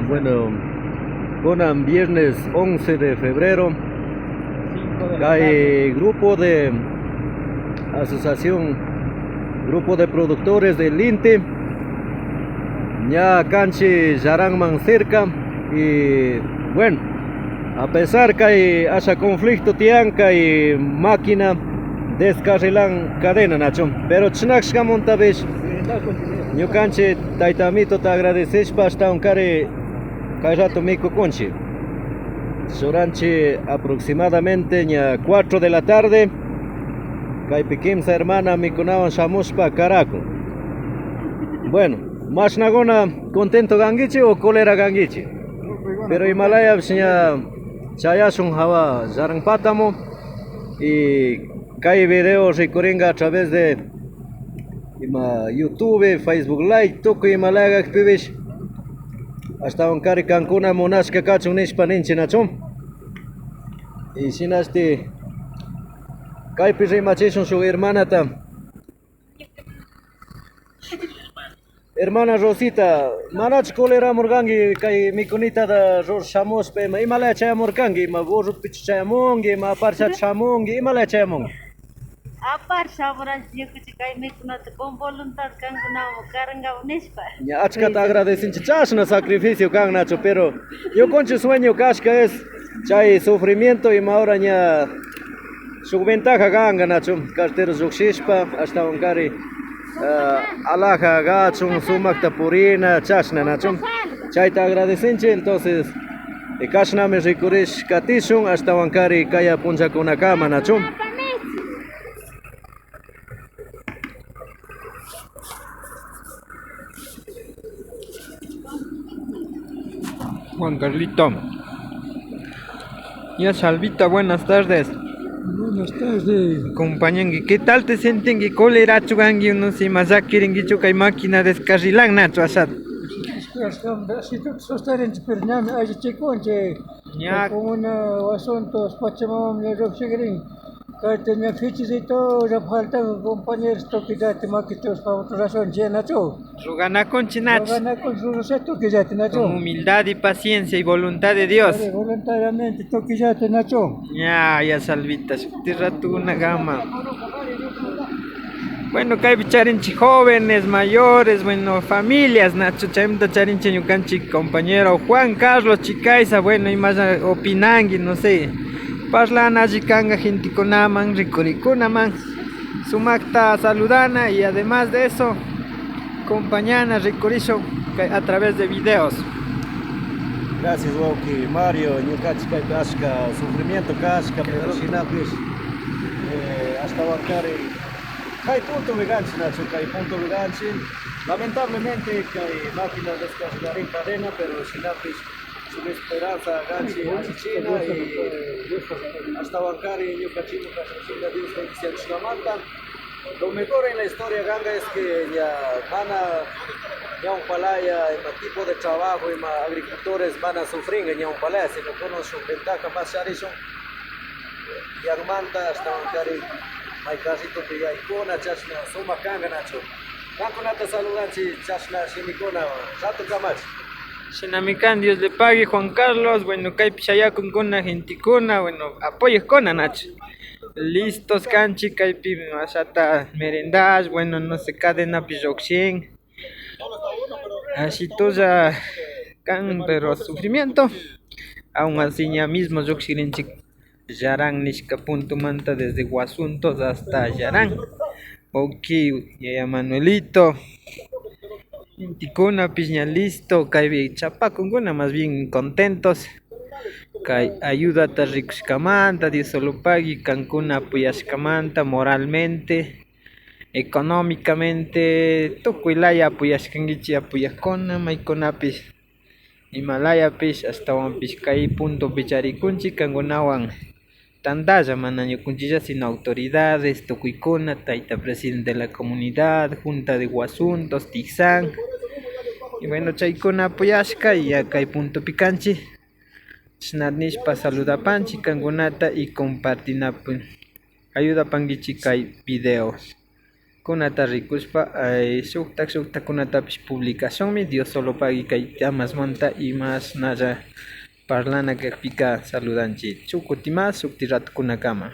Bueno, con viernes 11 de febrero, hay grupo de asociación, grupo de productores del INTE, ya canche Yarangman cerca y bueno, a pesar que haya conflicto tianca y máquina descarrilan cadena nacho, pero chnakshka montabesh, yo canche taitamito te agradeces hasta un care rato mico conchi. Soranche aproximadamente ya 4 de la tarde, kai pequimsa hermana mi conaban shamushpa caraco. Bueno, más nagona contento gangichi o cólera gangichi. Pero Himalaya ya chayasun hawa zarang patamo y kai videos recorrenga a través de YouTube, Facebook Live, toco Himalaya activish. Hasta un cari cancuna monasca cacho nispaninchi nachum. Y sin este kai pisi machison su hermana tam. Hermana Rosita, manach kolera morgangi kai mikunita da ros shamos pe ma imala chaya morgangi ma boru pich chaya mongi ma parcha chamongi imala chaya mongi. Apar saboran yo que kai mikunat con voluntad kanguna karanga unispa. Ya achka te agradecen chachna sacrificio kang nacho, pero yo conche sueño kashka es chay sufrimiento y ahora ya su ventaja ganga nacho, cartero zuxishpa hasta un cari alaja gachun sumakta purina chashna nacho. Chay te agradecen entonces kashna me recurrish katishun hasta un cari kaya puncha con una cama nacho. Juan Carlito. Ya Salvita, buenas tardes. Buenas tardes. Compañero, ¿qué tal te sienten que cólera chugangi uno si masakiren que chuca y máquina descarrilan nacho asad? Si tú sostaren pernam aja checonche. Ya. Con una asuntos pachamam ya robsegrin. Cartenya fichis y todo, ya faltan compañeros que ya te maquitos para otra razón ya nacho. Rugana con chinach. Gana con su reto que ya te nacho. Con humildad y paciencia y voluntad de Dios. Voluntariamente to que ya te nacho. Ya Salvita, te rato una gama. Bueno, que hay bicharinchi jóvenes, mayores, bueno, familias, Nacho, chaimta charinchi ñucanchi compañero Juan Carlos Chicaiza, bueno, y más opinangi, no sé. Parlan allí canga gente con aman, ricoricunaman, sumakta saludana y además de eso, compañana ricorizo a través de videos. Gracias, Wauki, Mario, Ñucachica, Casca, sufrimiento Casca, pero sin apis, hasta Bancari. Hay punto veganchi, Nacho, hay punto veganchi. Lamentablemente, hay máquinas de descargar en cadena, pero sin apis, su esperanza ganchi a China y hasta Bancari, Ñucachino, Casachina, Dios bendice a Chinamanta. Lo mejor en la historia ganga es que ya van a un palaya en el tipo de trabajo y más agricultores van a sufrir en un palaya, si no conocen ventaja más charizón y armanta hasta un cari hay casito que ya icona chashna suma kanga nacho kankonata saludan si chashna shimikona rato kamach Shinamikan, Dios le pague Juan Carlos, bueno, kai pishaya con cona genticona, bueno, apoyes con Nacho. Listos canchi, kai pi masata merendas, bueno, no se cadena pijoxien. Así toda can pero sufrimiento. Aún así ya mismo yoxirenchi Yarán nishka punto manta desde Guasuntos hasta Yarán. Ok, ya Manuelito. Ticuna piña listo, kai chapacunguna más bien contentos. Kai ayuda a ricuscamanta, Dios solo pague, Cancún apoyascamanta moralmente, económicamente, tocuilaya apoyascangichi apoyascona, maiconapis, Himalaya pis hasta un piscai punto picharicunchi, cangunawan. Tandaya manaño kunchilla sin autoridades, tocuicona, taita presidente de la comunidad, junta de Guasuntos, Tixán. Y bueno, chaicona apoyasca y acá hay punto picanchi. Snarnishpa saluda panchi cangunata y compartina ayuda pangichi kai videos. kunata rikuspa sukta kunatapish publicacionmi Dios solo pagi kay temas monta y más naya parlana kakpika saludanchik chukutimas sukti rato kunakama.